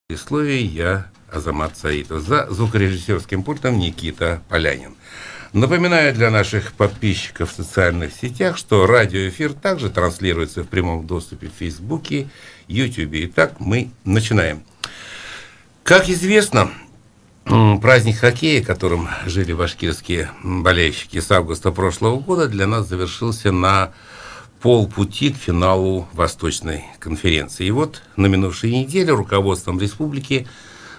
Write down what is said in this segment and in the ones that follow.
Предисловие я, Азамат Саитов. За звукорежиссерским пультом Никита Полянин. Напоминаю для наших подписчиков в социальных сетях, что радиоэфир также транслируется в прямом доступе в Фейсбуке, Ютубе. Итак, мы начинаем. Как известно, праздник хоккея, которым жили башкирские болельщики с августа прошлого года, для нас завершился на полпути к финалу Восточной конференции. И вот на минувшей неделе руководством республики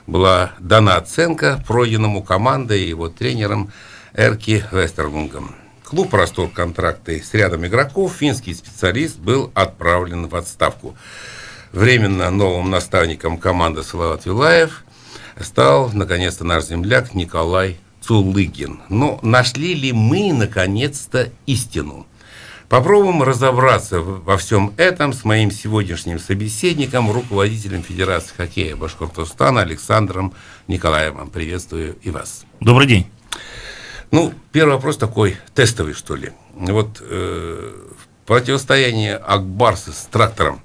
была дана оценка пройденному командой и его тренером Эрки Вестерлунгом. Клуб расторг контракты с рядом игроков, финский специалист был отправлен в отставку. Временно новым наставником команды Салават Юлаев стал, наконец-то, наш земляк Николай Цулыгин. Но нашли ли мы, наконец-то, истину? Попробуем разобраться во всем этом с моим сегодняшним собеседником, руководителем Федерации хоккея Башкортостана Александром Николаевым. Приветствую и вас. Добрый день. Ну, первый вопрос такой тестовый, что ли. Вот противостояние Акбарса с Трактором.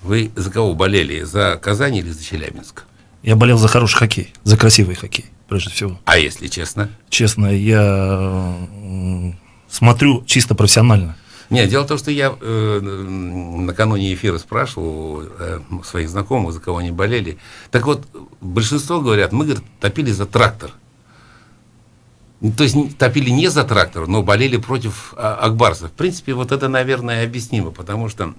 Вы за кого болели? За Казань или за Челябинск? Я болел за хороший хоккей, за красивый хоккей, прежде всего. А если честно? Честно, я смотрю чисто профессионально. Нет, дело в том, что я накануне эфира спрашивал своих знакомых, за кого они болели. Так вот, большинство говорят, мы, говорят, топили за Трактор. То есть топили не за Трактор, но болели против Акбарса. В принципе, вот это, наверное, объяснимо, потому что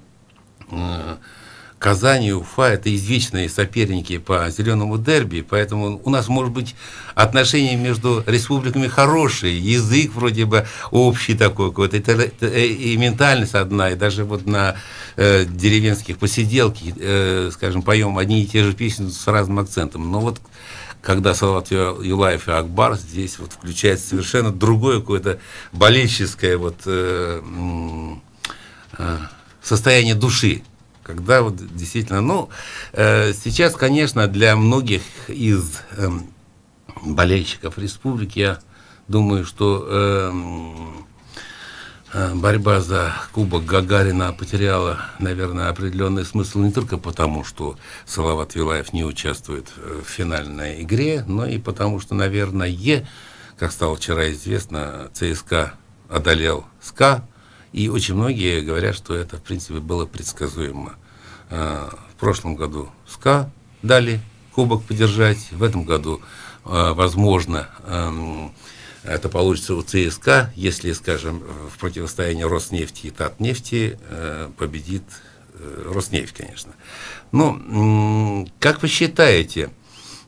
Казань и Уфа – это извечные соперники по зеленому дерби, поэтому у нас, может быть, отношения между республиками хорошие, язык вроде бы общий такой какой-то, и ментальность одна, и даже вот на деревенских посиделках, скажем, поем одни и те же песни с разным акцентом. Но вот когда Салават Юлаев и Акбар, здесь вот включается совершенно другое какое-то болельческое вот состояние души. Когда вот действительно, ну, сейчас, конечно, для многих из болельщиков республики, я думаю, что борьба за Кубок Гагарина потеряла, наверное, определенный смысл не только потому, что Салават Юлаев не участвует в финальной игре, но и потому, что, наверное, как стало вчера известно, ЦСКА одолел СКА. И очень многие говорят, что это, в принципе, было предсказуемо. В прошлом году СКА дали кубок подержать, в этом году, возможно, это получится у ЦСКА, если, скажем, в противостоянии Роснефти и Татнефти победит Роснефть, конечно. Но, как вы считаете,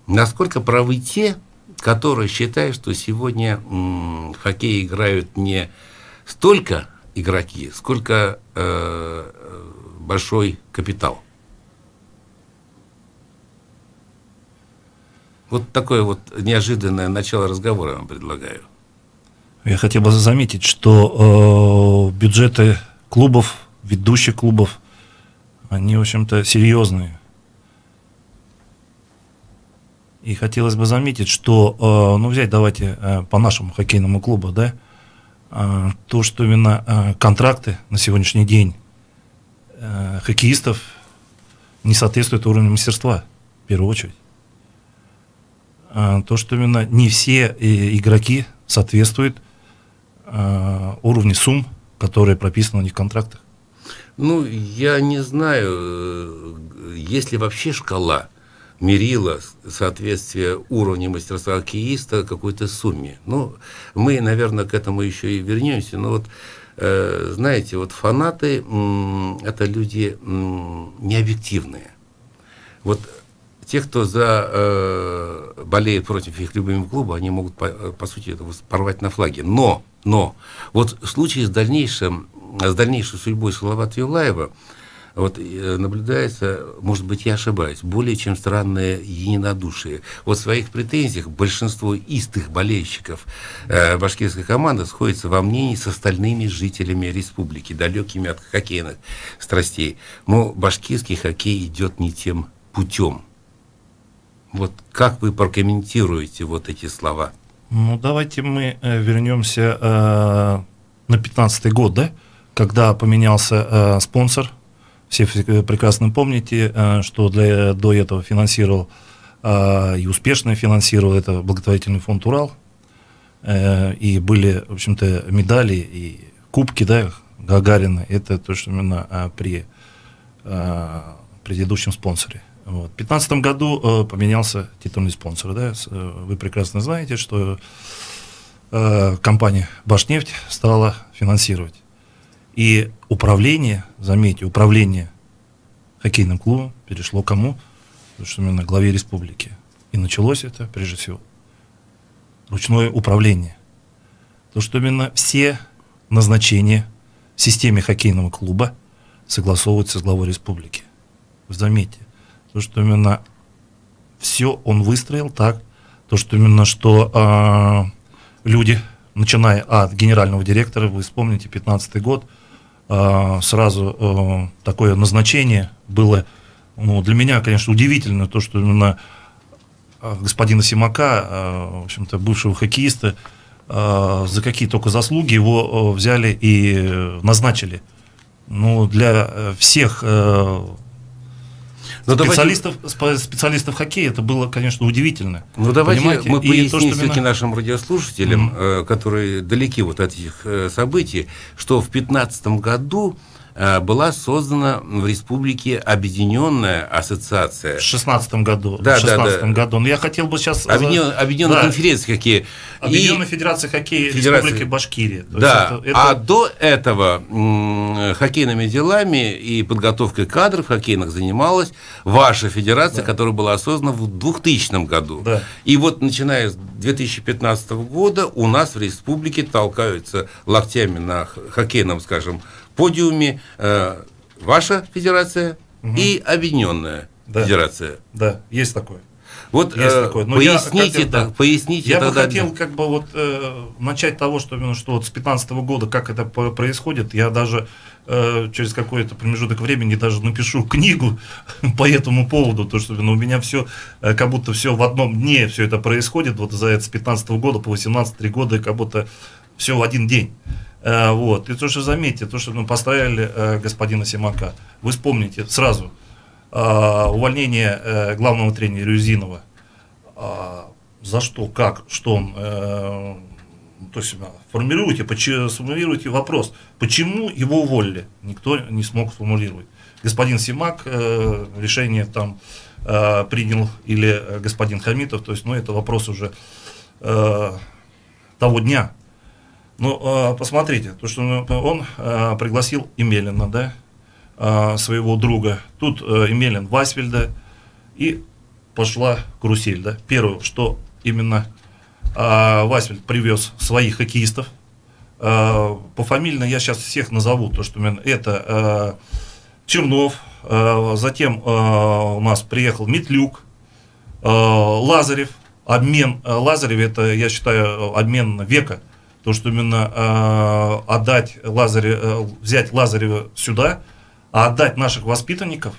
насколько правы те, которые считают, что сегодня в хоккей играют не столько игроки, сколько большой капитал? Вот такое вот неожиданное начало разговора я вам предлагаю. Я хотел бы заметить, что бюджеты клубов, ведущих клубов, они, в общем-то, серьезные. И хотелось бы заметить, что, ну, взять давайте по нашему хоккейному клубу, да, то, что именно контракты на сегодняшний день хоккеистов не соответствуют уровню мастерства, в первую очередь. То, что именно не все игроки соответствуют уровню сумм, которые прописаны у них в контрактах. Ну, я не знаю, есть ли вообще шкала мерила соответствия уровня мастерства хоккеиста какой-то сумме. Ну, мы, наверное, к этому еще и вернемся, но вот, знаете, вот фанаты – это люди необъективные. Вот те, кто болеет против их любимого клуба, они могут, по сути, это порвать на флаге. Но вот в случае с дальнейшей судьбой Салавата Юлаева вот наблюдается, может быть, я ошибаюсь, более чем странное единодушие. Вот в своих претензиях большинство истых болельщиков башкирской команды сходится во мнении с остальными жителями республики, далекими от хоккейных страстей. Но башкирский хоккей идет не тем путем. Вот как вы прокомментируете вот эти слова? Ну, давайте мы вернемся на 15-й год, да, когда поменялся спонсор все прекрасно помните, что до этого финансировал и успешно финансировал это благотворительный фонд «Урал». И были, в общем-то, медали и кубки, да, Гагарина. Это то, что именно при предыдущем спонсоре. Вот. В 2015 году поменялся титульный спонсор. Да? Вы прекрасно знаете, что компания «Башнефть» стала финансировать. И управление, заметьте, управление хоккейным клубом перешло кому? Потому что именно главе республики. И началось это, прежде всего, ручное управление. То, что именно все назначения в системе хоккейного клуба согласовываются с главой республики. Вы заметьте, то, что именно все он выстроил так, то, что именно что люди, начиная от генерального директора, вы вспомните, 2015 год, сразу такое назначение было, ну, для меня, конечно, удивительно, то, что именно господина Симака, в общем-то, бывшего хоккеиста, за какие только заслуги его взяли и назначили. Ну, для всех специалистов хоккея это было, конечно, удивительно. Ну, давайте понимаете? Мы поясним все-таки именно нашим радиослушателям, которые далеки вот от этих событий, что в 2015 году была создана в республике объединенная ассоциация. В 2016 году. Да, в 2016 году. Но я хотел бы сейчас... Объединенная конференция хоккея. Объединенная федерация хоккея Республики Башкирия. Да, а до этого хоккейными делами и подготовкой кадров хоккейных занималась ваша федерация, которая была создана в 2000 году. Да. И вот начиная с 2015 года у нас в республике толкаются локтями на хоккейном, скажем, подиуме ваша федерация и объединенная федерация. Да, есть такое. Вот поясните я тогда. бы хотел как бы вот начать того, что именно что вот с 2015 года, как это происходит. Я даже через какой-то промежуток времени даже напишу книгу по этому поводу, то что у меня все как будто все в одном дне все это происходит, вот за это с 2015 года по 18 3 года, как будто все в один день. Вот. И то, что заметьте, то, что мы поставили господина Симака, вы вспомните сразу увольнение главного тренера Рюзинова. За что, как, что он, то есть сформулируйте вопрос, почему его уволили, никто не смог сформулировать. Господин Симак решение там принял или господин Хамитов, то есть, ну, это вопрос уже того дня. Ну, посмотрите, то, что он пригласил Емелина, да, своего друга, тут Емелин Васвельда, и пошла карусель, да. Первое, что именно Васвельд привез своих хоккеистов, пофамильно я сейчас всех назову, то, что именно это Чернов, затем у нас приехал Метлюк, Лазарев, обмен Лазарев, это, я считаю, обмен века. То, что именно взять Лазарева сюда, а отдать наших воспитанников,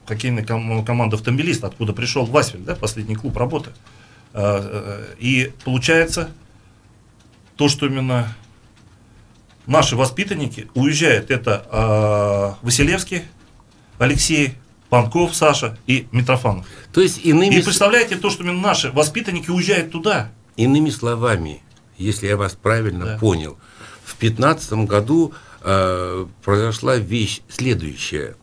хоккейная команда «Автомобилист», откуда пришел Васвельд, да, последний клуб работы. И получается то, что именно наши воспитанники уезжают, это Василевский, Алексей, Панков, Саша и Митрофанов. То есть и представляете, то, что именно наши воспитанники уезжают туда. Иными словами, если я вас правильно понял, в 2015 году произошла вещь следующая.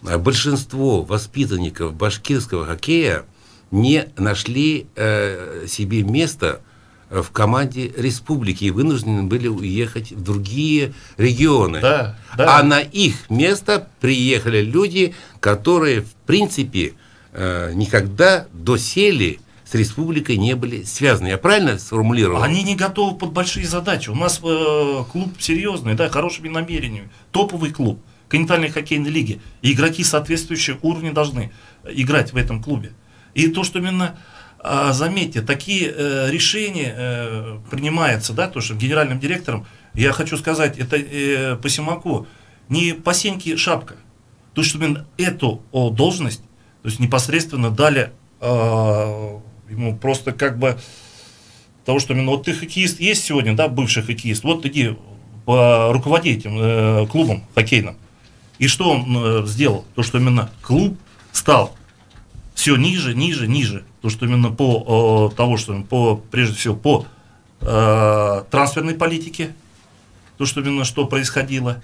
Большинство воспитанников башкирского хоккея не нашли себе места в команде республики и вынуждены были уехать в другие регионы. Да. А на их место приехали люди, которые, в принципе, никогда доселе с республикой не были связаны. Я правильно сформулировал? Они не готовы под большие задачи. У нас клуб серьезный, да, хорошими намерениями. Топовый клуб континентальной хоккейной лиги. И игроки соответствующего уровня должны играть в этом клубе. И то, что именно, заметьте, такие решения принимаются, да, то, что генеральным директором, я хочу сказать, это по Симаку, не по Сеньке шапка. То, что именно эту должность, то есть непосредственно дали ему просто как бы того, что именно вот ты хоккеист есть сегодня, да, бывший хоккеист, вот иди руководи этим клубом хоккейным. И что он сделал? То, что именно клуб стал все ниже, ниже, ниже. То, что именно по того, что прежде всего по трансферной политике, то, что именно что происходило.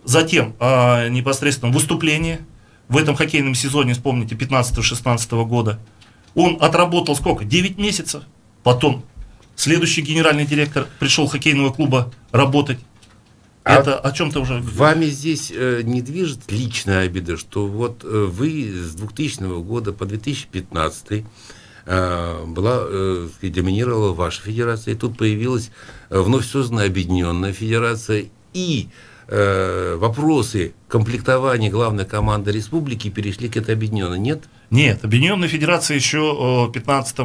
Затем непосредственно выступление в этом хоккейном сезоне, вспомните, 15-16 года. Он отработал сколько? 9 месяцев. Потом следующий генеральный директор пришел хоккейного клуба работать. Это о чем-то уже... Вами здесь не движет личная обида, что вот вы с 2000 года по 2015 доминировала ваша федерация, и тут появилась вновь созданная объединенная федерация, и вопросы комплектования главной команды республики перешли к этой объединенной, нет? Нет, объединенная федерация еще в 2015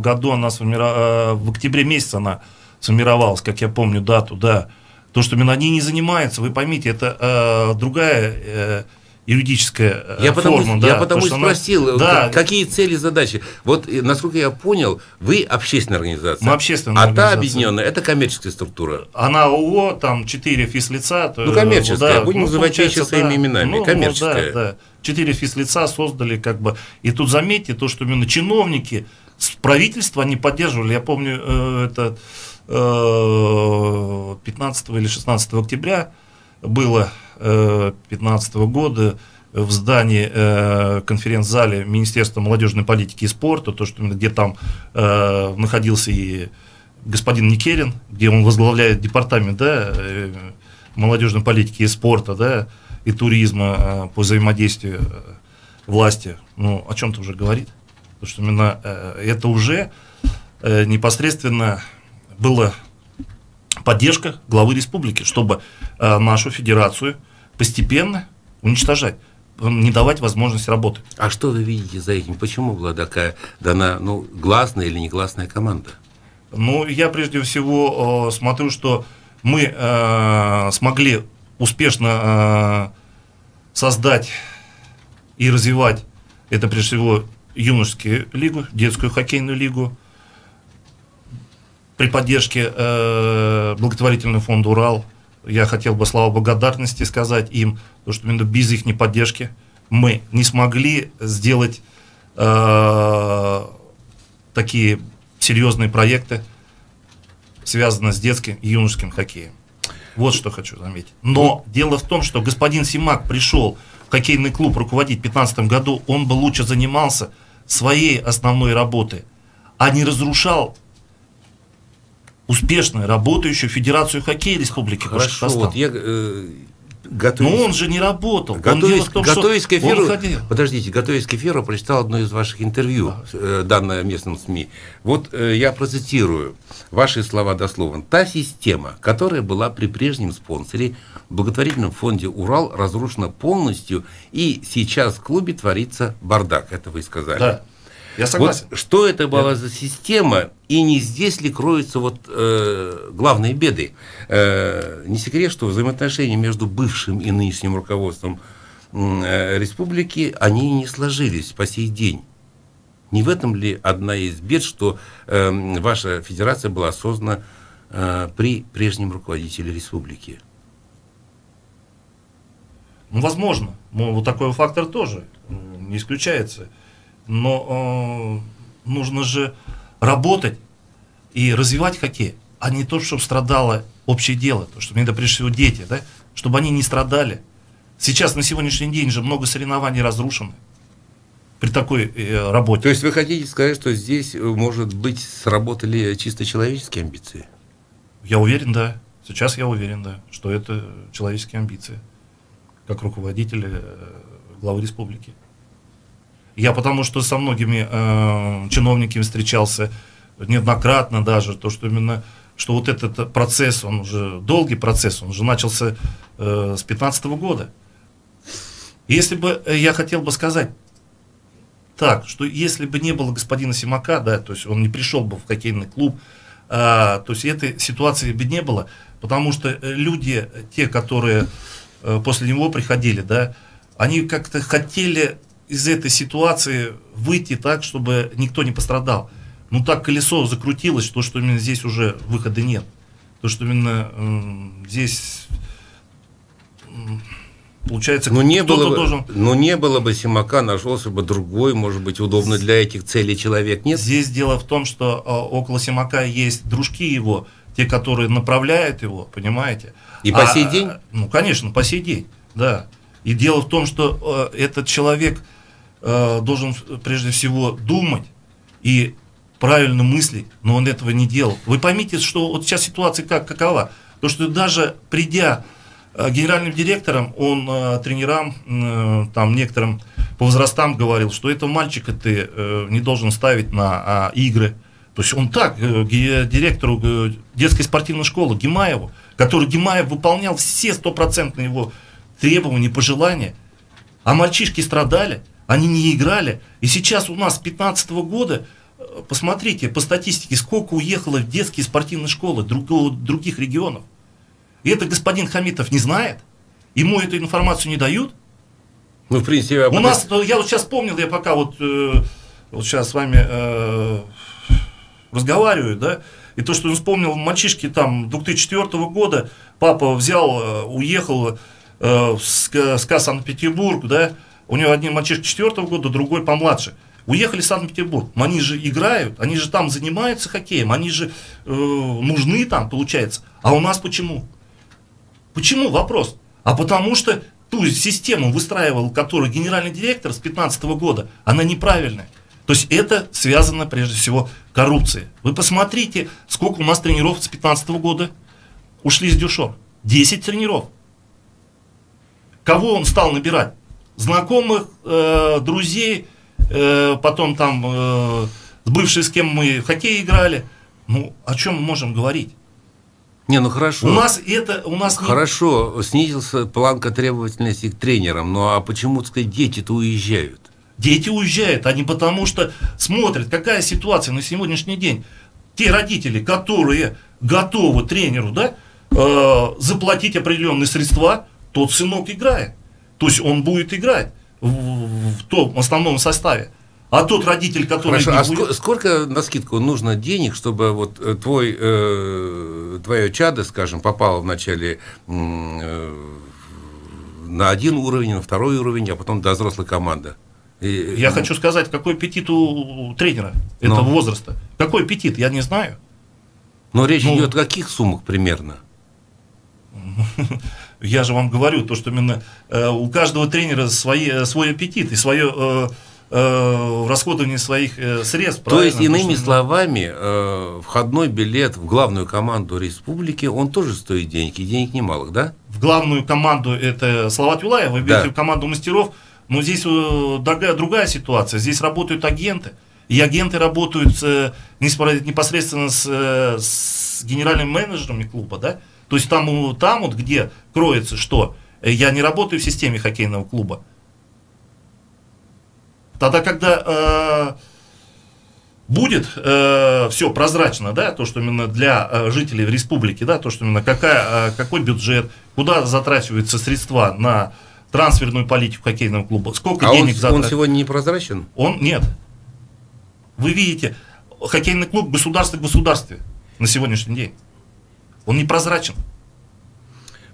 году, в октябре месяце она сформировалась, как я помню дату, да. То, что именно они не занимаются, вы поймите, это другая юридическая форма. Я потому и спросил, да, какие цели, задачи. Вот, насколько я понял, вы общественная организация. Мы общественная организация. Та объединенная, это коммерческая структура. Она ООО, там 4 физлица. Ну, коммерческая, будем называть вещи своими именами. Коммерческая. Да. 4 физлица создали, как бы. И тут заметьте, то, что именно чиновники с правительства они поддерживали. Я помню, это 15 или 16 октября было 2015 года в здании конференц-зале Министерства молодежной политики и спорта, то, что, где там находился и господин Никерин, где он возглавляет департамент, да, молодежной политики и спорта, да, и туризма по взаимодействию власти. Ну, о чем-то уже говорит. Потому что именно это уже непосредственно была поддержка главы республики, чтобы нашу федерацию постепенно уничтожать, не давать возможность работать. А что вы видите за этим? Почему была такая дана, гласная или негласная команда? Ну, я прежде всего смотрю, что мы смогли успешно создать и развивать, это прежде всего юношескую лигу, детскую хоккейную лигу, при поддержке благотворительного фонда «Урал». Я хотел бы слова благодарности сказать им, потому что именно без их поддержки мы не смогли сделать такие серьезные проекты, связанные с детским и юношеским хоккеем. Вот что хочу заметить. Но дело в том, что господин Симак пришел в хоккейный клуб руководить в 2015 году, он бы лучше занимался своей основной работой, а не разрушал успешно работающую Федерацию хоккея Республики Башкортостан. Вот я готовясь, но он же не работал. Готовясь к эфиру, подождите, готовясь к эфиру, прочитал одно из ваших интервью, данное местным СМИ. Вот я процитирую ваши слова дословно. Та система, которая была при прежнем спонсоре, в благотворительном фонде «Урал», разрушена полностью, и сейчас в клубе творится бардак. Это вы сказали. Да. Я согласен. Вот что это была за система, и не здесь ли кроются главные беды? Не секрет, что взаимоотношения между бывшим и нынешним руководством республики, они не сложились по сей день. Не в этом ли одна из бед, что ваша федерация была создана при прежнем руководителе республики? Ну, возможно. Вот такой фактор тоже не исключается. Но нужно же работать и развивать хоккей, а не то, чтобы страдало общее дело, то, что это прежде всего дети, да, чтобы они не страдали. Сейчас на сегодняшний день же много соревнований разрушено при такой работе. То есть вы хотите сказать, что здесь, может быть, сработали чисто человеческие амбиции? Я уверен, да. Сейчас я уверен, да, что это человеческие амбиции, как руководителя главы республики. Я потому что со многими чиновниками встречался неоднократно даже, то, что именно, что вот этот процесс, он уже долгий процесс, он уже начался с 2015 года. Если бы, я хотел бы сказать так, что если бы не было господина Симака, да, то есть он не пришел бы в хоккейный клуб, то есть этой ситуации бы не было, потому что люди, те, которые после него приходили, да, они как-то хотели из этой ситуации выйти так, чтобы никто не пострадал. Ну так колесо закрутилось, что именно здесь уже выхода нет. То, что именно здесь получается, но не кто-то было, должен... Но не было бы Симака, нашелся бы другой, может быть, удобный для этих целей человек, нет? Здесь дело в том, что около Симака есть дружки его, те, которые направляют его, понимаете? И по сей день? Ну, конечно, по сей день, да. И дело в том, что этот человек должен прежде всего думать и правильно мыслить, но он этого не делал. Вы поймите, что вот сейчас ситуация какова? То, что даже придя генеральным директором, он тренерам, там некоторым по возрастам говорил, что этого мальчика ты не должен ставить на игры. То есть он так, директору детской спортивной школы Гимаеву, который Гимаев выполнял все 100% его требования, пожелания, а мальчишки страдали, они не играли. И сейчас у нас с 2015 года, посмотрите, по статистике, сколько уехало в детские спортивные школы других регионов. И это господин Хамитов не знает? Ему эту информацию не дают? Ну, в принципе... У нас, я вот сейчас вспомнил, я пока вот сейчас с вами разговариваю, да, и то, что он вспомнил, мальчишки там 2004 года, папа взял, уехал в СКА Санкт-Петербург, да, у него один мальчишка 4 года, другой помладше. Уехали в Санкт-Петербург, они же играют, они же там занимаются хоккеем, они же нужны там, получается. А у нас почему? Почему? Вопрос. А потому что ту систему выстраивал, которую генеральный директор с 2015 года, она неправильная. То есть это связано прежде всего с коррупцией. Вы посмотрите, сколько у нас тренеров с 2015 года ушли с Дюшор. 10 тренеров. Кого он стал набирать? Знакомых, друзей, потом там бывшие, с кем мы в хоккей играли. Ну, о чем мы можем говорить? Не, ну хорошо. У нас это, Хорошо, снизился планка требовательности к тренерам, ну а почему, так сказать, дети-то уезжают? Дети уезжают, а не потому что смотрят, какая ситуация на сегодняшний день. Те родители, которые готовы тренеру, да, заплатить определенные средства, тот сынок играет. То есть он будет играть в том основном составе. А тот родитель, который... Хорошо, а сколько навскидку нужно денег, чтобы вот твое чадо, скажем, попало вначале на один уровень, на второй уровень, а потом до взрослой команды? Я хочу сказать, какой аппетит у тренера этого возраста. Какой аппетит, я не знаю. Но речь идет о каких суммах примерно? Я же вам говорю, то, что именно у каждого тренера свой аппетит и свое расходование своих средств. То есть, иными словами, входной билет в главную команду республики, он тоже стоит денег, и денег немалых, да? В главную команду это Салават Юлаев, вы видите, в команду мастеров, но здесь другая ситуация, здесь работают агенты, и агенты работают непосредственно с генеральными менеджерами клуба, да? То есть там вот где кроется что? Я не работаю в системе хоккейного клуба. Тогда, когда будет все прозрачно, да, то, что именно для жителей республики, да, то, что именно какой бюджет, куда затрачиваются средства на трансферную политику хоккейного клуба, сколько денег затрачивается. Он сегодня не прозрачен? Нет. Вы видите, хоккейный клуб государство в государстве на сегодняшний день. Он не прозрачен.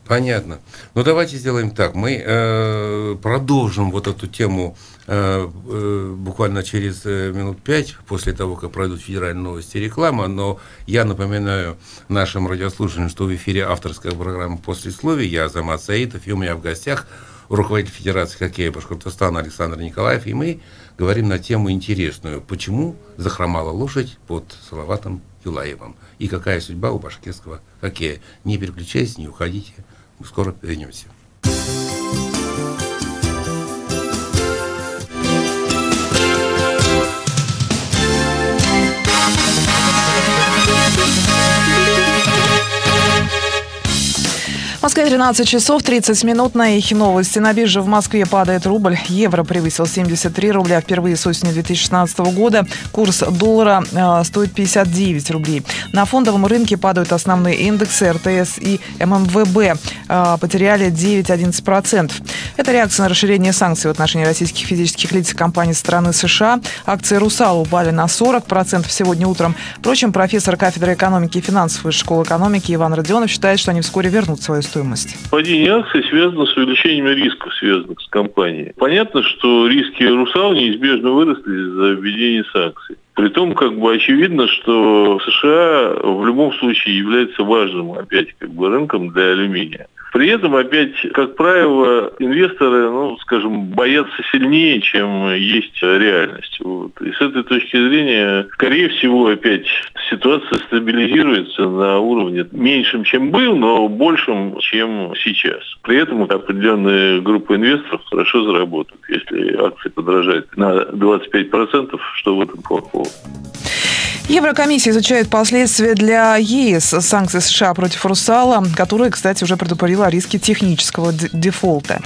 Понятно. Ну, давайте сделаем так. Мы продолжим вот эту тему буквально через минут 5, после того, как пройдут федеральные новости и реклама. Но я напоминаю нашим радиослушателям, что в эфире авторская программа «Послесловие». Я Азамат Саитов, и у меня в гостях руководитель Федерации хоккея Башкортостана Александр Николаев. И мы говорим на тему интересную. Почему захромала лошадь под Салаватом Юлаевым? И какая судьба у башкирского хоккея? Не переключайтесь, не уходите. Мы скоро вернемся. В Москве 13 часов 30 минут. На их новости. На бирже в Москве падает рубль. Евро превысил 73 рубля впервые с осени 2016 года. Курс доллара стоит 59 рублей. На фондовом рынке падают основные индексы. РТС и ММВБ потеряли 9-11%. Это реакция на расширение санкций в отношении российских физических лиц и компаний страны США. Акции «Русал» упали на 40% сегодня утром. Впрочем, профессор кафедры экономики и финансов Высшей школы экономики Иван Родионов считает, что они вскоре вернут свою стоимость. стоимость. Падение акций связано с увеличением рисков, связанных с компанией. Понятно, что риски «Русал» неизбежно выросли из-за введения санкций. Притом, очевидно, что США в любом случае является важным опять рынком для алюминия. При этом опять, как правило, инвесторы, боятся сильнее, чем есть реальность. И с этой точки зрения, скорее всего, опять ситуация стабилизируется на уровне меньшем, чем был, но большем, чем сейчас. При этом определенная группа инвесторов хорошо заработает. Если акции подорожают на 25%, что в этом плохого? Еврокомиссия изучает последствия для ЕС санкций США против «Русала», которые, кстати, уже предупредила о риске технического дефолта.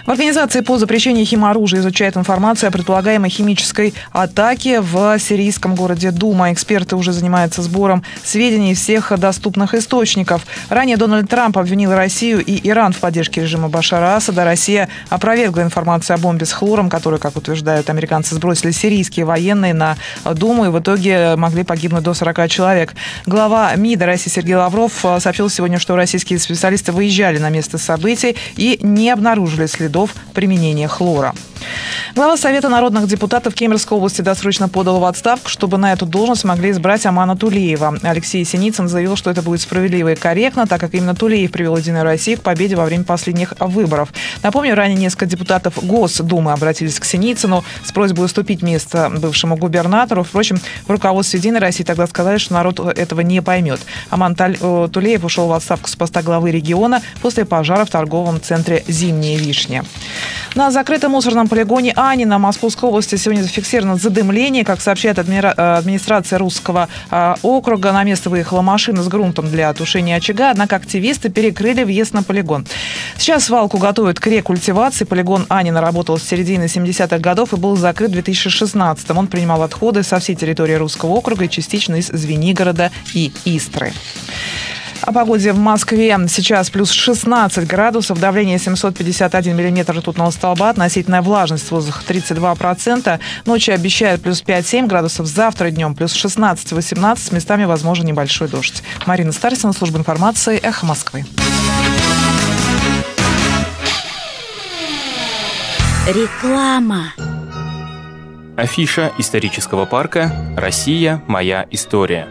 В Организации по запрещению химоружия изучают информацию о предполагаемой химической атаке в сирийском городе Дума. Эксперты уже занимаются сбором сведений из всех доступных источников. Ранее Дональд Трамп обвинил Россию и Иран в поддержке режима Башара Асада. Россия опровергла информацию о бомбе с хлором, которую, как утверждают американцы, сбросили сирийские военные на Думу, и в итоге могли погибнуть до 40 человек. Глава МИДа России Сергей Лавров сообщил сегодня, что российские специалисты выезжали на место событий и не обнаружили следов применения хлора. Глава Совета народных депутатов Кемеровской области досрочно подал в отставку, чтобы на эту должность могли избрать Амана Тулеева. Алексей Синицын заявил, что это будет справедливо и корректно, так как именно Тулеев привел «Единую Россию» к победе во время последних выборов. Напомню, ранее несколько депутатов Госдумы обратились к Синицыну с просьбой уступить место бывшему губернатору. Впрочем, в руководстве «Единой России» тогда сказали, что народ этого не поймет. Аман Тулеев ушел в отставку с поста главы региона после пожара в торговом центре «Зимняя вишня». На закрытом мусорном полигоне Анина Московской области сегодня зафиксировано задымление. Как сообщает администрация Русского округа, на место выехала машина с грунтом для тушения очага, однако активисты перекрыли въезд на полигон. Сейчас свалку готовят к рекультивации. Полигон Анина работал с середины 70-х годов и был закрыт в 2016-м. Он принимал отходы со всей территории Русского округа и частично из Звенигорода и Истры. О погоде в Москве. Сейчас плюс 16 градусов, давление 751 миллиметр ртутного столба, относительная влажность воздуха 32%. Ночью обещают плюс 5-7 градусов, завтра днем плюс 16-18, с местами возможен небольшой дождь. Марина Старцева, служба информации, Эхо Москвы. Реклама. Афиша исторического парка «Россия. Моя история».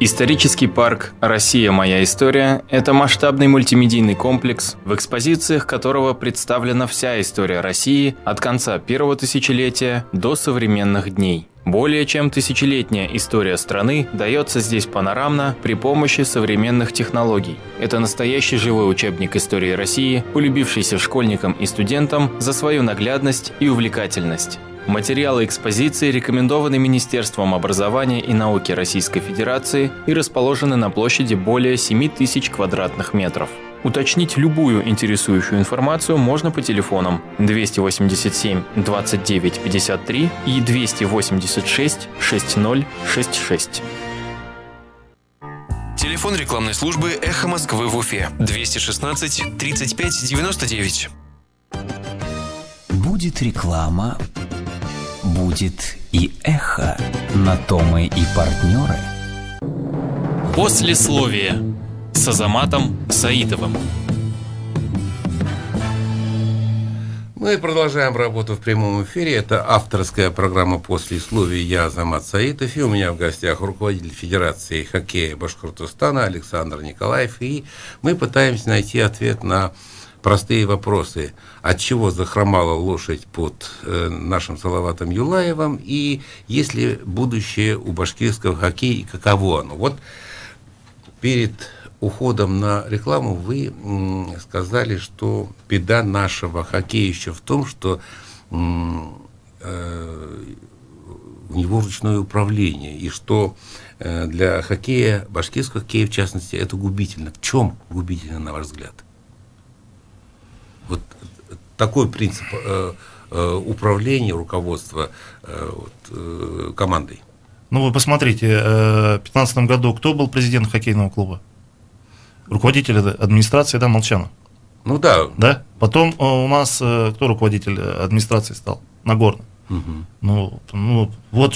Исторический парк «Россия. Моя история» – это масштабный мультимедийный комплекс, в экспозициях которого представлена вся история России от конца первого тысячелетия до современных дней. Более чем тысячелетняя история страны дается здесь панорамно при помощи современных технологий. Это настоящий живой учебник истории России, полюбившийся школьникам и студентам за свою наглядность и увлекательность. Материалы экспозиции рекомендованы Министерством образования и науки Российской Федерации и расположены на площади более 7000 квадратных метров. Уточнить любую интересующую информацию можно по телефонам 287 29 53 и 286 6066. Телефон рекламной службы «Эхо Москвы» в Уфе 216 35 99. Будет реклама, будет и эхо. На то мы и партнеры. Послесловие с Азаматом Саидовым. Мы продолжаем работу в прямом эфире. Это авторская программа «Послесловие». Я Азамат Саидов. И у меня в гостях руководитель Федерации хоккея Башкортостана Александр Николаев. И мы пытаемся найти ответ на простые вопросы. От чего захромала лошадь под нашим Салаватом Юлаевым? И есть ли будущее у башкирского хоккея и каково оно? Вот перед уходом на рекламу вы сказали, что беда нашего хоккея еще в том, что у него ручное управление, и что для хоккея, башкирского хоккея в частности, это губительно. В чем губительно, на ваш взгляд? Вот такой принцип управления, руководства командой. Ну, вы посмотрите, в 2015 году кто был президент хоккейного клуба? Руководитель администрации, да, Молчанов. Ну да. Да? Потом у нас кто руководитель администрации стал? Нагорный. Угу. Ну, вот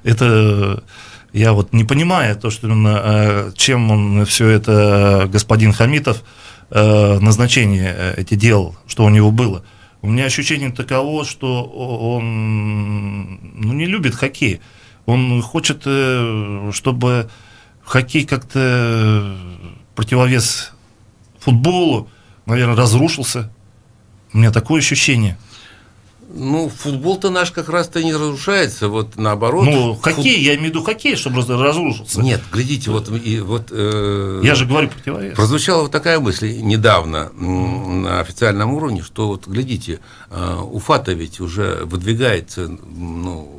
это Я вот не понимаю то, что именно, чем он все это, господин Хамитов, назначение эти делал, что у него было. У меня ощущение таково, что он не любит хоккей. Он хочет, чтобы хоккей как-то противовес футболу, наверное, разрушился. У меня такое ощущение. Ну, футбол-то наш как раз-то не разрушается, вот наоборот. Ну, хоккей, я имею в виду хоккей, чтобы разрушился. Нет, глядите, я же говорю противовес. Прозвучала вот такая мысль недавно на официальном уровне, что вот, глядите, Уфа-то ведь уже выдвигается, ну,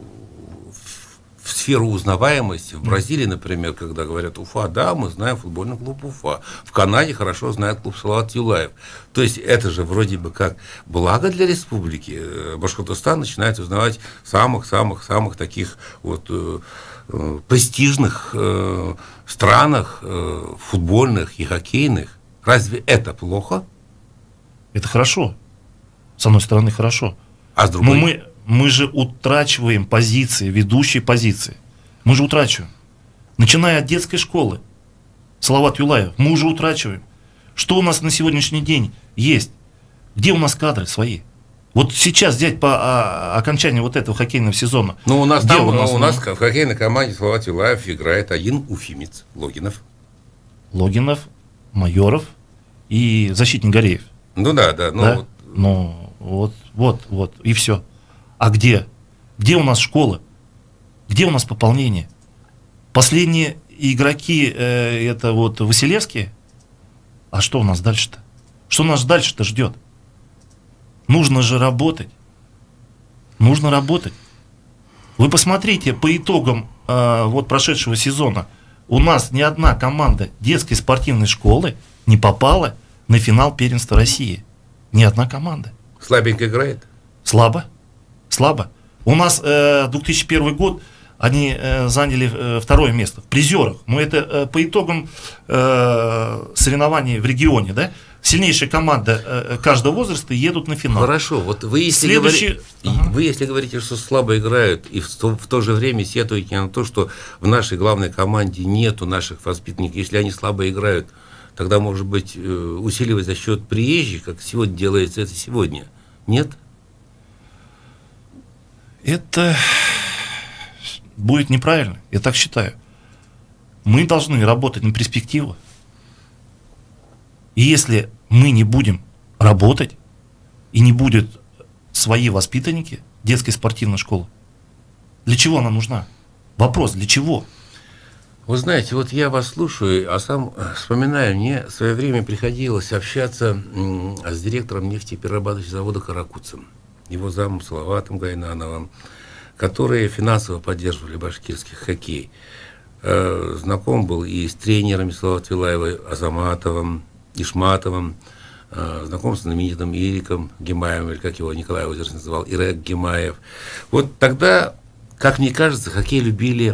в сферу узнаваемости. В Бразилии, например, когда говорят Уфа, да, мы знаем футбольный клуб Уфа. В Канаде хорошо знают клуб Салават Юлаев. То есть это же вроде бы как благо для республики. Башкортостан начинает узнавать самых таких вот престижных странах футбольных и хоккейных. Разве это плохо? Это хорошо. С одной стороны, хорошо. А с другой? Но мы же утрачиваем позиции, ведущие позиции. Мы же утрачиваем. Начиная от детской школы, Салават Юлаев, мы уже утрачиваем. Что у нас на сегодняшний день есть? Где у нас кадры свои? Вот сейчас взять по окончанию вот этого хоккейного сезона. Ну, у нас там, у нас в хоккейной команде Салават Юлаев играет один уфимец, Логинов. Логинов, Майоров и защитник Гореев. Ну да. Да? Ну, вот, и все. А где? Где у нас школы? Где у нас пополнение? Последние игроки это вот Василевские. А что у нас дальше-то? Что нас дальше-то ждет? Нужно же работать. Нужно работать. Вы посмотрите по итогам вот прошедшего сезона. У нас ни одна команда детской спортивной школы не попала на финал первенства России. Ни одна команда. Слабенько играет? Слабо. У нас 2001 год они заняли второе место в призерах. Но это по итогам соревнований в регионе, да? Сильнейшая команда каждого возраста едут на финал. Хорошо, вот вы если, вы если говорите, что слабо играют, и в то же время сетуете на то, что в нашей главной команде нету наших воспитанников, если они слабо играют, тогда, может быть, усиливать за счет приезжих, как сегодня делается это сегодня. Нет? Это будет неправильно, я так считаю. Мы должны работать на перспективу. И если мы не будем работать, и не будет свои воспитанники детской спортивной школы, для чего она нужна? Вопрос, для чего? Вы знаете, вот я вас слушаю, а сам вспоминаю, мне в свое время приходилось общаться с директором нефтеперерабатывающего завода Каракуцем, его замом Салаватом Гайнановым, которые финансово поддерживали башкирский хоккей. Знаком был и с тренерами Салавата Юлаева, Азаматовым, Ишматовым, знаком с знаменитым Ириком Гимаевым, или как его Николай Озерс называл, Ирек Гимаев. Вот тогда, как мне кажется, хоккей любили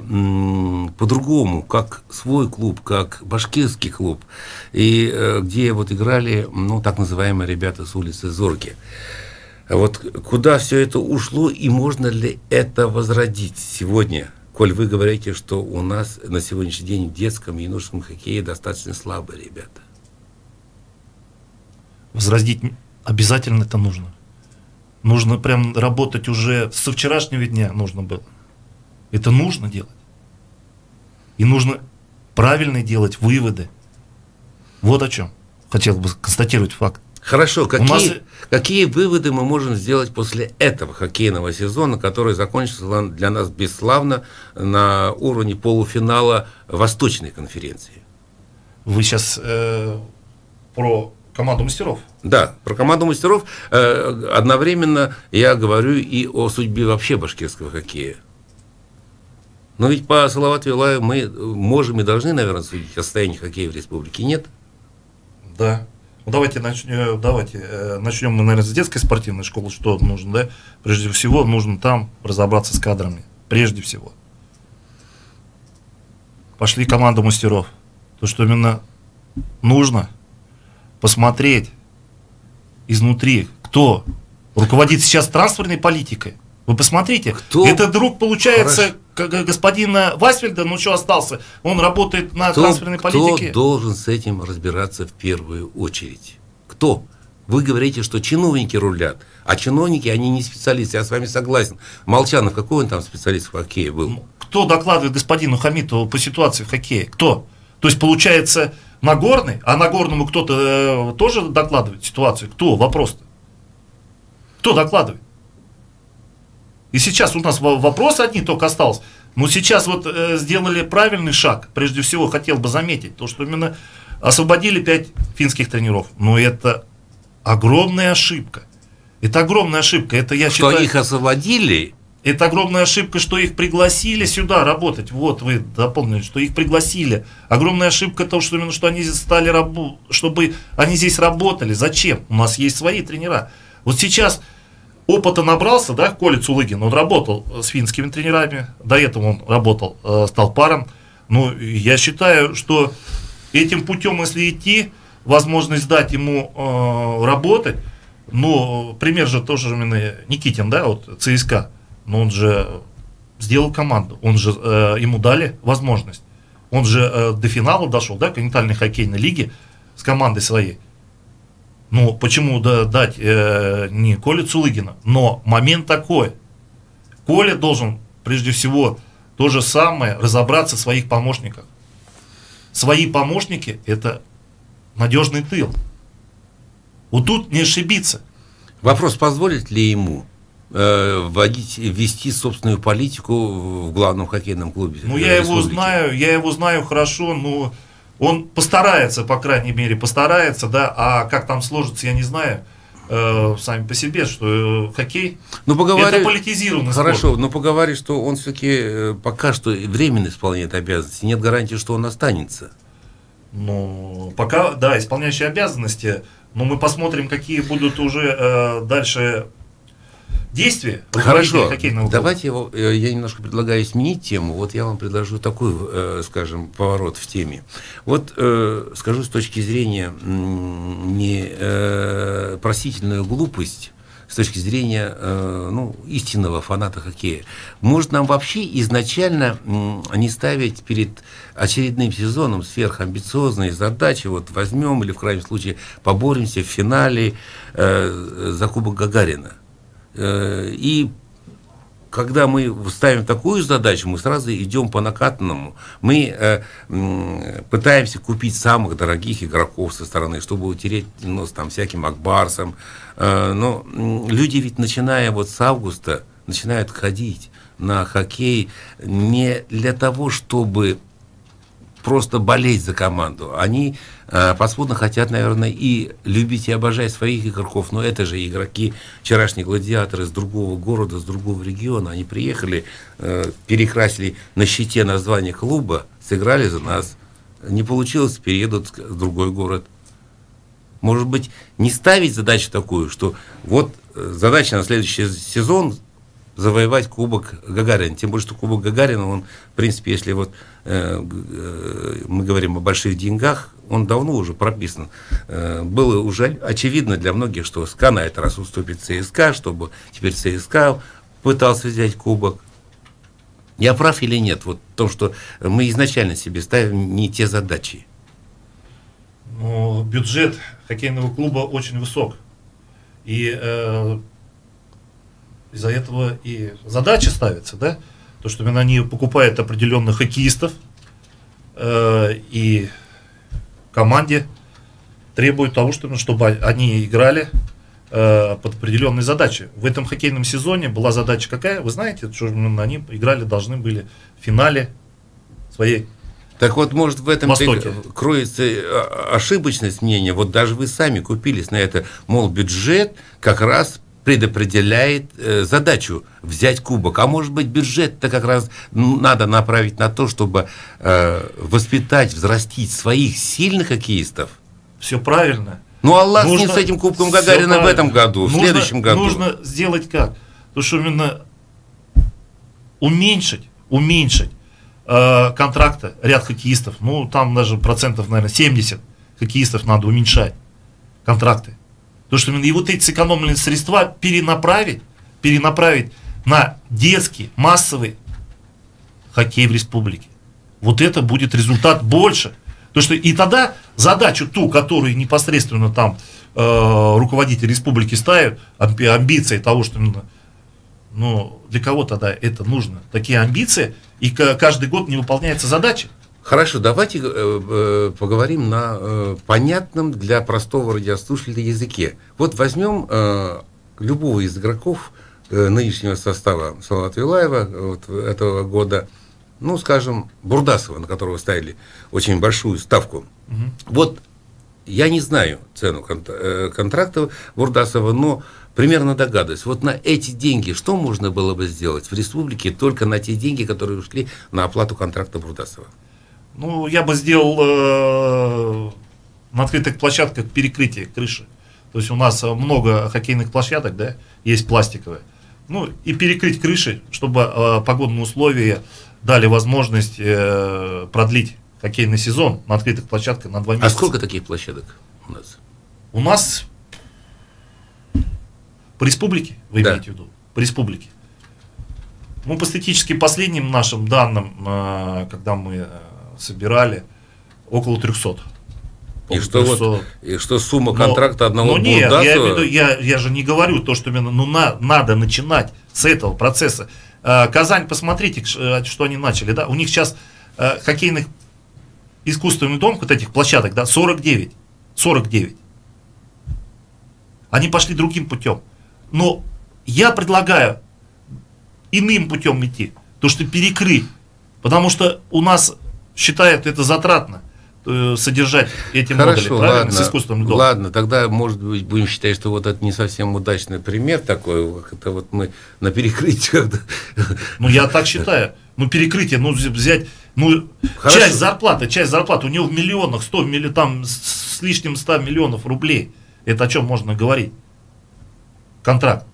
по-другому, как свой клуб, как башкирский клуб, и где вот играли, ну, так называемые ребята с улицы Зорки. Вот куда все это ушло, и можно ли это возродить сегодня, коль вы говорите, что у нас на сегодняшний день в детском и юношеском хоккее достаточно слабые ребята? Возродить обязательно это нужно. Нужно прям работать уже со вчерашнего дня нужно было. Это нужно делать. И нужно правильно делать выводы. Вот о чем хотел бы констатировать факт. Хорошо, какие выводы мы можем сделать после этого хоккейного сезона, который закончился для нас бесславно на уровне полуфинала Восточной конференции? Вы сейчас про команду мастеров? Да, про команду мастеров. Одновременно я говорю и о судьбе вообще башкирского хоккея. Но ведь по Салавату Юлаеву мы можем и должны, наверное, судить о состоянии хоккея в республике, нет? Да. Ну, давайте начнем мы, наверное, с детской спортивной школы, что нужно, да? Прежде всего, нужно там разобраться с кадрами. Прежде всего. Пошли команду мастеров. То, что именно нужно посмотреть изнутри, кто руководит сейчас трансферной политикой. Вы посмотрите, Кто? это друг, получается, господина Васвельда, ну что остался, он работает на трансферной политике. Кто должен с этим разбираться в первую очередь? Кто? Вы говорите, что чиновники рулят, а чиновники, они не специалисты, я с вами согласен. Молчанов, какой он там специалист в хоккее был? Кто докладывает господину Хамитову по ситуации в хоккее? Кто? То есть, получается, Нагорный, а Нагорному кто-то тоже докладывает ситуацию? Кто? Вопрос-то. Кто докладывает? И сейчас у нас вопрос одни только остался. Но сейчас вот сделали правильный шаг. Прежде всего, хотел бы заметить, то, что именно освободили 5 финских тренеров. Но это огромная ошибка. Это огромная ошибка. Это, я что считаю, их освободили? Это огромная ошибка, что их пригласили сюда работать. Вот вы дополнили, что их пригласили. Огромная ошибка то, что именно что они стали чтобы они здесь работали. Зачем? У нас есть свои тренера. Вот сейчас опыта набрался, да, Коля Цулыгин, он работал с финскими тренерами, до этого он работал с Талпаром. Ну, я считаю, что этим путем, если идти, возможность дать ему работать, ну, пример же тоже именно Никитин, да, вот ЦСКА, но он же сделал команду, он же, ему дали возможность, он же до финала дошел, да, континентальной хоккейной лиги с командой своей. Ну, почему дать не Коле Цулыгина? Но момент такой. Коля должен, прежде всего, то же самое разобраться в своих помощниках. Свои помощники – это надежный тыл. Вот тут не ошибиться. Вопрос, позволит ли ему ввести собственную политику в главном хоккейном клубе? Ну, я его знаю хорошо, но он постарается, по крайней мере, постарается, да, а как там сложится, я не знаю, сами по себе, что хоккей это политизированный спорт. Хорошо, но поговори, что он все-таки пока что временно исполняет обязанности, нет гарантии, что он останется. Ну, пока, да, исполняющий обязанности, но мы посмотрим, какие будут уже дальше действия. Хорошо, давайте я немножко предлагаю сменить тему. Вот я вам предложу такой, скажем, поворот в теме. Вот скажу с точки зрения не простительную глупость, с точки зрения истинного фаната хоккея. Может, нам вообще изначально не ставить перед очередным сезоном сверхамбициозные задачи, вот возьмем или в крайнем случае поборемся в финале за Кубок Гагарина. И когда мы ставим такую задачу, мы сразу идем по накатанному. Мы пытаемся купить самых дорогих игроков со стороны, чтобы утереть нос там всяким Акбарсом. Но люди ведь, начиная вот с августа, начинают ходить на хоккей не для того, чтобы просто болеть за команду. Они подспудно хотят, наверное, и любить и обожать своих игроков, но это же игроки, вчерашние гладиаторы с другого города, с другого региона. Они приехали, перекрасили на щите название клуба, сыграли за нас. Не получилось, переедут в другой город. Может быть, не ставить задачу такую, что вот задача на следующий сезон завоевать Кубок Гагарина. Тем более, что Кубок Гагарина, он, в принципе, если вот мы говорим о больших деньгах, он давно уже прописан. Было уже очевидно для многих, что СКА на этот раз уступит ЦСКА, чтобы теперь ЦСКА пытался взять Кубок. Я прав или нет? Вот в том, что мы изначально себе ставим не те задачи. Но бюджет хоккейного клуба очень высок. И из-за этого и задача ставится, да? То, что именно они покупают определенных хоккеистов и команде требуют того, чтобы они играли под определенные задачи. В этом хоккейном сезоне была задача какая? Вы знаете, что они играли, должны были в финале своей. Так вот, может, в этом кроется ошибочность мнения. Вот даже вы сами купились на это, мол, бюджет как раз предопределяет задачу взять кубок. А может быть, бюджет-то как раз надо направить на то, чтобы воспитать, взрастить своих сильных хоккеистов. Все правильно. Ну, Аллах не с этим Кубком Гагарина в этом году, в следующем году. Нужно сделать как? То, что именно уменьшить контракты, ряд хоккеистов. Ну, там даже процентов, наверное, 70 хоккеистов надо уменьшать контракты. То, что именно и вот эти сэкономленные средства перенаправить на детский массовый хоккей в республике. Вот это будет результат больше. То, что и тогда задачу ту, которую непосредственно там руководитель республики ставит, амбиции того, что для кого тогда это нужно? Такие амбиции, и каждый год не выполняется задача. Хорошо, давайте поговорим на понятном для простого радиослушателя языке. Вот возьмем любого из игроков нынешнего состава Салавата Юлаева вот, этого года, ну, скажем, Бурдасова, на которого ставили очень большую ставку. Угу. Вот я не знаю цену контракта Бурдасова, но примерно догадываюсь. Вот на эти деньги что можно было бы сделать в республике только на те деньги, которые ушли на оплату контракта Бурдасова? Ну, я бы сделал на открытых площадках перекрытие крыши. То есть у нас много хоккейных площадок, да, есть пластиковые. Ну, и перекрыть крыши, чтобы погодные условия дали возможность продлить хоккейный сезон на открытых площадках на 2 месяца. А сколько таких площадок у нас? У нас по республике, вы имеете в виду? По республике. Ну, по статистически последним нашим данным, когда мы собирали, около 300. И что, 300. Вот, и что сумма контракта одного Бурдасова? Нет, я же не говорю то, что именно, надо начинать с этого процесса. Казань, посмотрите, что они начали, да? У них сейчас хоккейных искусственных дом, вот этих площадок, да, 49. 49. Они пошли другим путем. Но я предлагаю иным путем идти, то что перекрыть, потому что у нас считают это затратно содержать эти модули, правильно, ладно, с искусственным домом. Ладно, тогда, может быть, будем считать, что вот это не совсем удачный пример такой, это вот мы на перекрытие. Ну, я так считаю. Ну, перекрытие, взять, часть зарплаты, у него в миллионах, 100 миллионов, там, с лишним 100 миллионов рублей. Это о чем можно говорить? Контракт.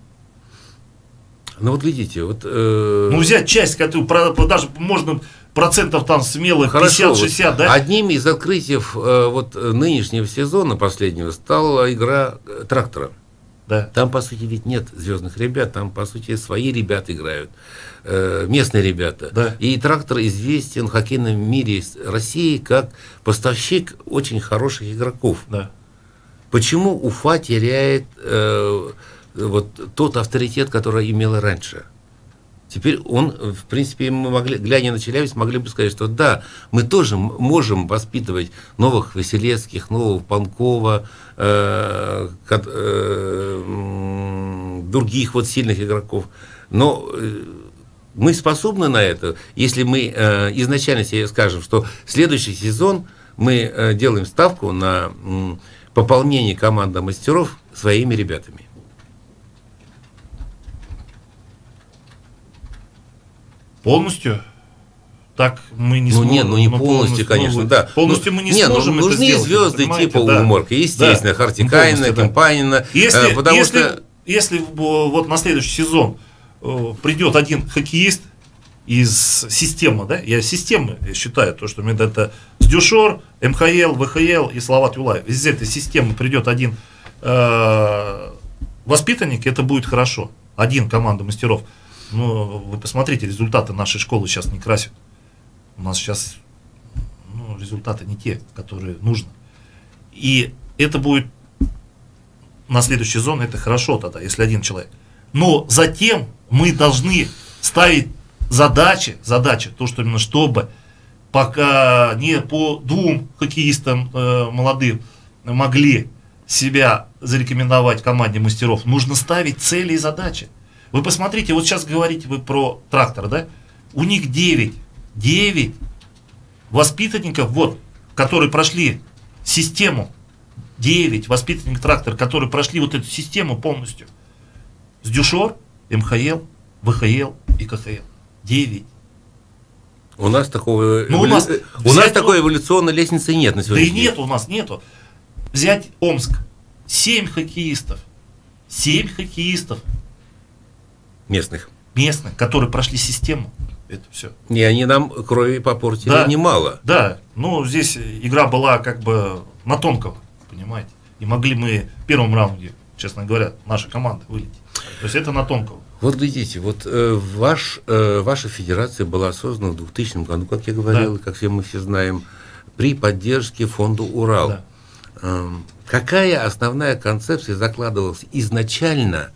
Ну, вот видите, вот... взять часть, которую даже можно... процентов там смело 50-60, вот, да? Одним из открытий вот нынешнего сезона последнего стала игра «Трактора». Да. Там, по сути, ведь нет звездных ребят, там, по сути, свои ребята играют, местные ребята. Да. И «Трактор» известен в хоккейном мире России как поставщик очень хороших игроков. Да. Почему Уфа теряет вот тот авторитет, который имела раньше? Теперь он, в принципе, мы могли, глядя на Челябинск, могли бы сказать, что да, мы тоже можем воспитывать новых Василецких, нового Панкова, других вот сильных игроков. Но мы способны на это, если мы изначально себе скажем, что следующий сезон мы делаем ставку на пополнение команды мастеров своими ребятами. Полностью? Так мы не сможем. Нет, не полностью, конечно, да. Полностью мы не сможем это нужны сделать. Звезды типа Уморка, естественно, Хартикайна, Кемпанина. Если вот на следующий сезон придет один хоккеист из системы, да, я считаю, то, что это Сдюшор, МХЛ, ВХЛ и Салават Юлаев. Из этой системы придет один воспитанник, это будет хорошо. Один команда мастеров. Но вы посмотрите, результаты нашей школы сейчас не красят. У нас сейчас результаты не те, которые нужно. И это будет на следующий сезон, это хорошо тогда, если один человек. Но затем мы должны ставить задачи, то, что именно чтобы пока не по 2 хоккеистам молодым могли себя зарекомендовать команде мастеров, нужно ставить цели и задачи. Вы посмотрите, вот сейчас говорите вы про «Трактор», да? У них 9 воспитанников, вот, которые прошли систему, 9 воспитанников «Трактор», которые прошли вот эту систему полностью. Сдюшор, МХЛ, ВХЛ и КХЛ. 9. У нас такой эволюционной лестницы нет на сегодня. Да и нет, у нас нету. Взять Омск. 7 хоккеистов. 7 хоккеистов. Местных, которые прошли систему. Это все. И они нам крови попортили немало. Да, здесь игра была как бы на тонкого, понимаете. И могли мы в первом раунде, честно говоря, наша команда вылететь. То есть это на тонкого. Вот глядите, вот ваша федерация была создана в 2000 году, как я говорил, как мы все знаем, при поддержке фонда «Урал». Да. Какая основная концепция закладывалась изначально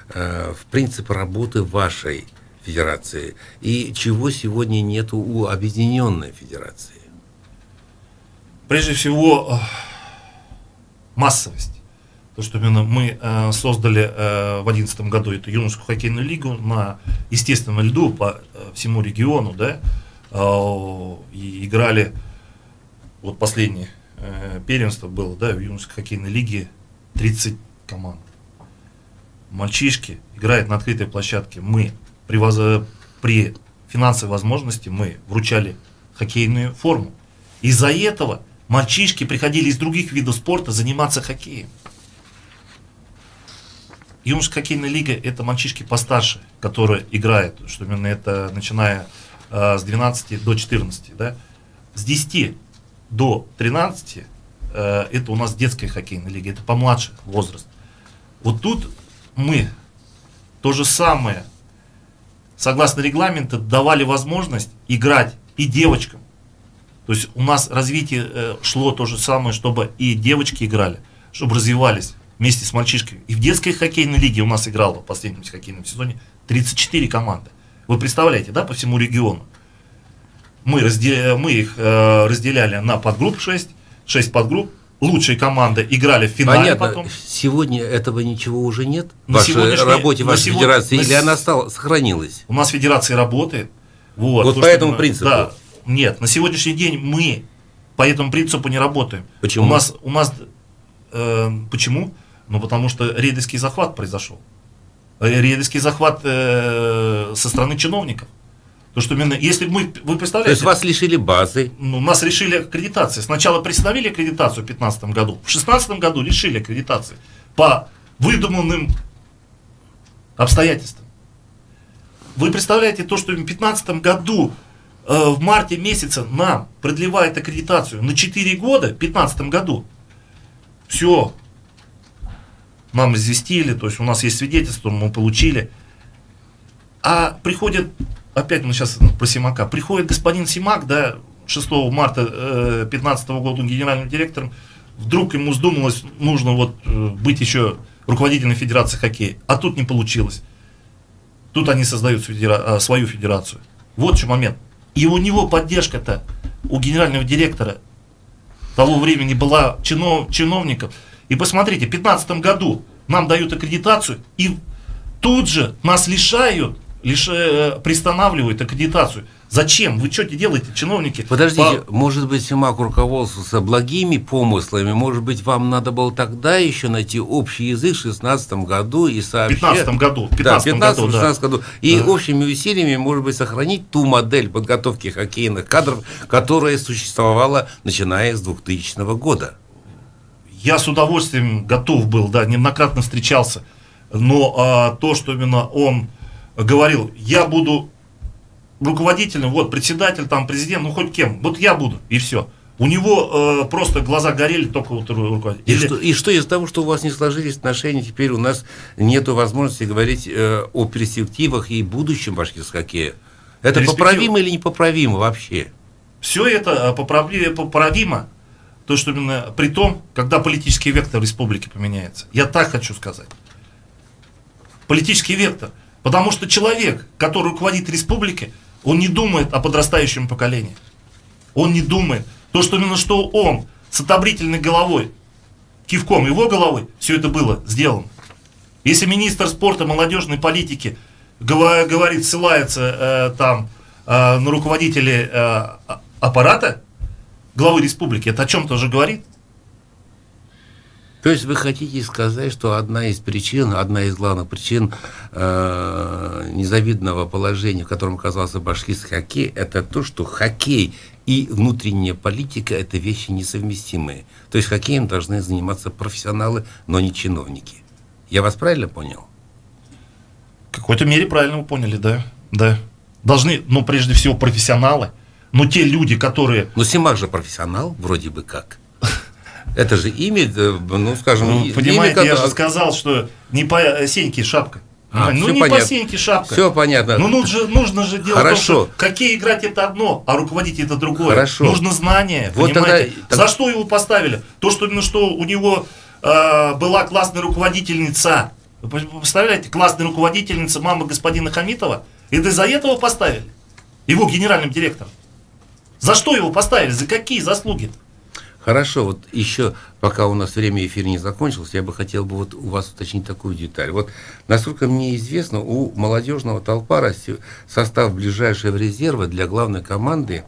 в принцип работы вашей федерации и чего сегодня нету у объединенной федерации? Прежде всего, массовость. То, что именно мы создали в 2011 году эту юношескую хоккейную лигу на естественном льду по всему региону, да, и играли, вот последнее первенство было, да, в юношеской хоккейной лиге 30 команд. Мальчишки играют на открытой площадке. Мы при финансовой возможности мы вручали хоккейную форму. Из-за этого мальчишки приходили из других видов спорта заниматься хоккеем. Юношеская хоккейная лига — это мальчишки постарше, которые играют, что именно это начиная с 12 до 14, да? С 10 до 13 это у нас детская хоккейная лига, это помладше возраст. Вот тут мы то же самое, согласно регламенту, давали возможность играть и девочкам. То есть у нас развитие шло то же самое, чтобы и девочки играли, чтобы развивались вместе с мальчишками. И в детской хоккейной лиге у нас играло в последнем хоккейном сезоне 34 команды. Вы представляете, да, по всему региону? Мы их разделяли на подгрупп 6 подгрупп. Лучшие команды играли в финале. Понятно. Потом. Сегодня этого ничего уже нет в вашей работе, вашей федерации, или она сохранилась? У нас федерация работает. Вот по этому принципу? Да. Нет, на сегодняшний день мы по этому принципу не работаем. Почему? У нас почему? Ну, потому что рейдерский захват произошел. Рейдерский захват со стороны чиновников. То, что именно, если вы представляете... То есть вас лишили базы? Ну, нас лишили аккредитации. Сначала приостановили аккредитацию в 2015 году, в 2016 году лишили аккредитации по выдуманным обстоятельствам. Вы представляете то, что в 2015 году в марте месяце нам продлевает аккредитацию на 4 года, в 2015 году. Все. Нам известили, то есть у нас есть свидетельство, мы получили. А приходит, опять мы сейчас про Симака, приходит господин Симак, да, 6 марта 2015 года генеральным директором, вдруг ему вздумалось, нужно вот быть еще руководителем Федерации хоккея, а тут не получилось. Тут они создают свою федерацию. Вот что момент. И у него поддержка-то, у генерального директора того времени была чиновников. И посмотрите, в 2015 году нам дают аккредитацию, и тут же нас приостанавливают аккредитацию. Зачем? Вы что делаете, чиновники? Подождите, может быть, Симак руководствовался благими помыслами, может быть, вам надо было тогда еще найти общий язык в 2016 году и сообщить... В 2015 году. В 2015 году. И общими усилиями, может быть, сохранить ту модель подготовки хоккейных кадров, которая существовала, начиная с 2000 года. Я с удовольствием готов был, да, неоднократно встречался, но то, что именно он говорил, я буду руководителем, вот, председатель, там, президент, ну, хоть кем, вот я буду, и все. У него просто глаза горели, только вот руководитель. И что из-за того, что у вас не сложились отношения, теперь у нас нет возможности говорить о перспективах и будущем башкирского хоккея? Это поправимо или непоправимо вообще? Все это поправимо, то, что именно при том, когда политический вектор республики поменяется. Я так хочу сказать. Политический вектор. Потому что человек, который руководит республикой, он не думает о подрастающем поколении. Он не думает. То, что именно что он с отобрительной головой, кивком его головы, все это было сделано. Если министр спорта, молодежной политики говорит, ссылается на руководителей аппарата главы республики, это о чем-то уже говорит. То есть вы хотите сказать, что одна из главных причин незавидного положения, в котором оказался башкирский хоккей, это то, что хоккей и внутренняя политика – это вещи несовместимые. То есть хоккеем должны заниматься профессионалы, но не чиновники. Я вас правильно понял? В какой-то мере правильно вы поняли, да. Да. Должны, ну, прежде всего, профессионалы, но те люди, которые... Но Симак же профессионал, вроде бы как. Это же имя, ну, скажем... Ну, понимаете, я же сказал, что не по Сеньке шапка. Ну не по сеньке шапка. Все понятно. Ну нужно же делать. Хорошо. Хоккей играть это одно, а руководить это другое. Хорошо. Нужно знание, вот понимаете? тогда... За что его поставили? То, что у него была классная руководительница. Вы представляете, классная руководительница, мама господина Хамитова. Это из-за этого поставили? Его генеральным директором. За что его поставили? За какие заслуги? Хорошо, вот еще, пока у нас время эфира не закончилось, я бы хотел бы вот у вас уточнить такую деталь. Вот, насколько мне известно, у молодежного Толпара состав ближайшего резерва для главной команды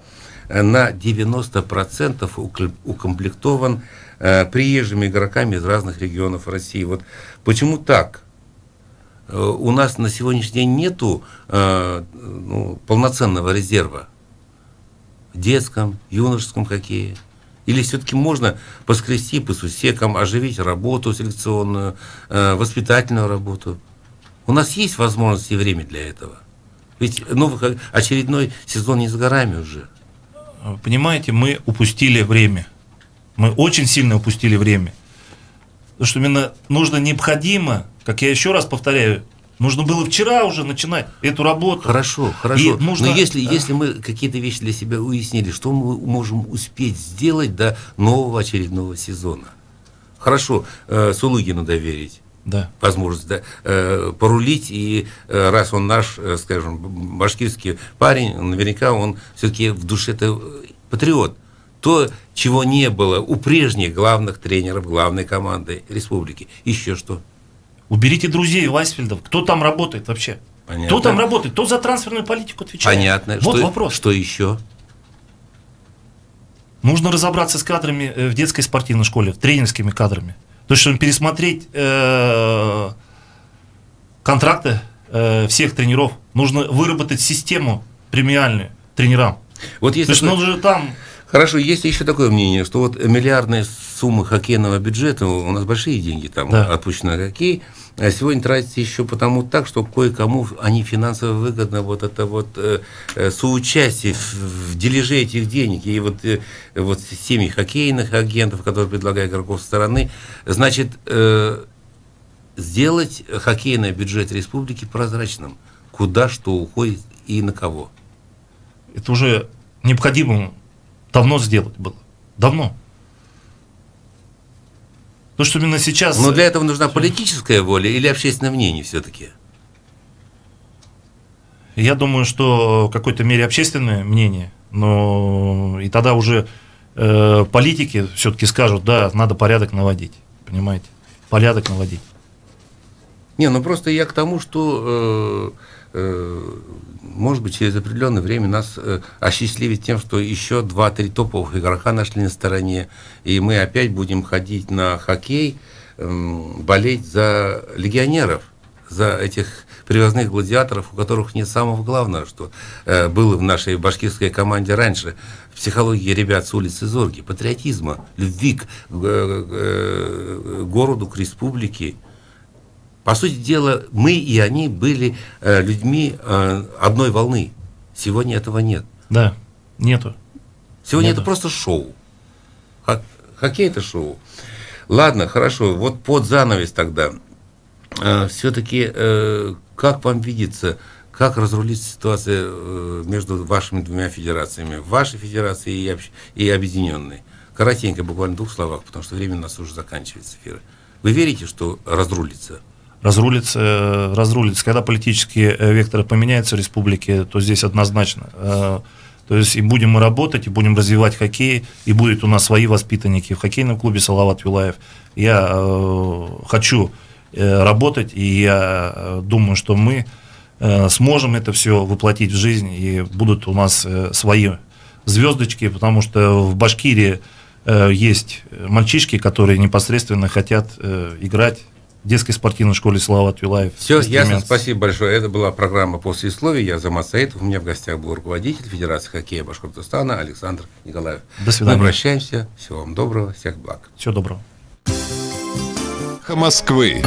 на 90% укомплектован приезжими игроками из разных регионов России. Вот почему так? У нас на сегодняшний день нету полноценного резерва в детском, юношеском хоккее. Или все-таки можно поскрести по сусекам, оживить работу селекционную, воспитательную работу? У нас есть возможность и время для этого. Ведь очередной сезон не за горами уже. Понимаете, мы упустили время. Мы очень сильно упустили время. Потому что именно необходимо, как я еще раз повторяю, нужно было вчера уже начинать эту работу. Хорошо. Но если мы какие-то вещи для себя уяснили, что мы можем успеть сделать до нового очередного сезона? Хорошо, Сулыгину доверить. Да. Возможность порулить, и раз он наш, скажем, башкирский парень, наверняка он все-таки в душе-то патриот. То, чего не было у прежних главных тренеров главной команды республики. Еще что? Уберите друзей Вайсфельдов. Кто там работает вообще? Понятно. Кто там работает? Кто за трансферную политику отвечает? Понятно. Вот вопрос. Что еще? Нужно разобраться с кадрами в детской спортивной школе, тренерскими кадрами. То есть, чтобы пересмотреть контракты всех тренеров, нужно выработать систему премиальную тренерам. Вот если то есть, нужно там... Хорошо, есть еще такое мнение, что вот миллиардные суммы хоккейного бюджета, у нас большие деньги там отпущены на хоккей, а сегодня тратятся еще потому так, что кое-кому они финансово выгодно вот это вот соучастие в дележе этих денег. И вот семьи хоккейных агентов, которые предлагают игроков со стороны, значит, сделать хоккейный бюджет республики прозрачным. Куда что уходит и на кого. Это уже необходимо давно сделать было. Давно. То, что именно сейчас... Но для этого нужна политическая воля или общественное мнение все-таки? Я думаю, что в какой-то мере общественное мнение, но и тогда уже политики все-таки скажут, да, надо порядок наводить. Понимаете? Порядок наводить. Не, ну просто я к тому, что... может быть, через определенное время нас осчастливит тем, что еще 2-3 топовых игрока нашли на стороне, и мы опять будем ходить на хоккей, болеть за легионеров, за этих привозных гладиаторов, у которых нет самого главного, что было в нашей башкирской команде раньше, психологии ребят с улицы Зорги, патриотизма, любви к городу, к республике. По сути дела, мы и они были людьми одной волны. Сегодня этого нет. Да, нету. Сегодня это просто шоу. Хоккей – это шоу. Ладно, хорошо, вот под занавес тогда. Все-таки, как вам видится, как разрулится ситуация между вашими двумя федерациями? Вашей федерацией и объединенной. Коротенько, буквально в 2 словах, потому что время у нас уже заканчивается эфир. Вы верите, что разрулится? Разрулится. Когда политические векторы поменяются в республике, то здесь однозначно. То есть и будем мы работать, и будем развивать хоккей, и будут у нас свои воспитанники в хоккейном клубе Салават Юлаев. Я хочу работать, и я думаю, что мы сможем это все воплотить в жизнь, и будут у нас свои звездочки, потому что в Башкирии есть мальчишки, которые непосредственно хотят играть в детской спортивной школе Салават Юлаев. Все, ясно, спасибо большое. Это была программа «Послесловие». Я Азамат Саитов. У меня в гостях был руководитель Федерации хоккея Башкортостана Александр Николаев. До свидания. Мы прощаемся. Всего вам доброго, всех благ. Всего доброго. Москвы.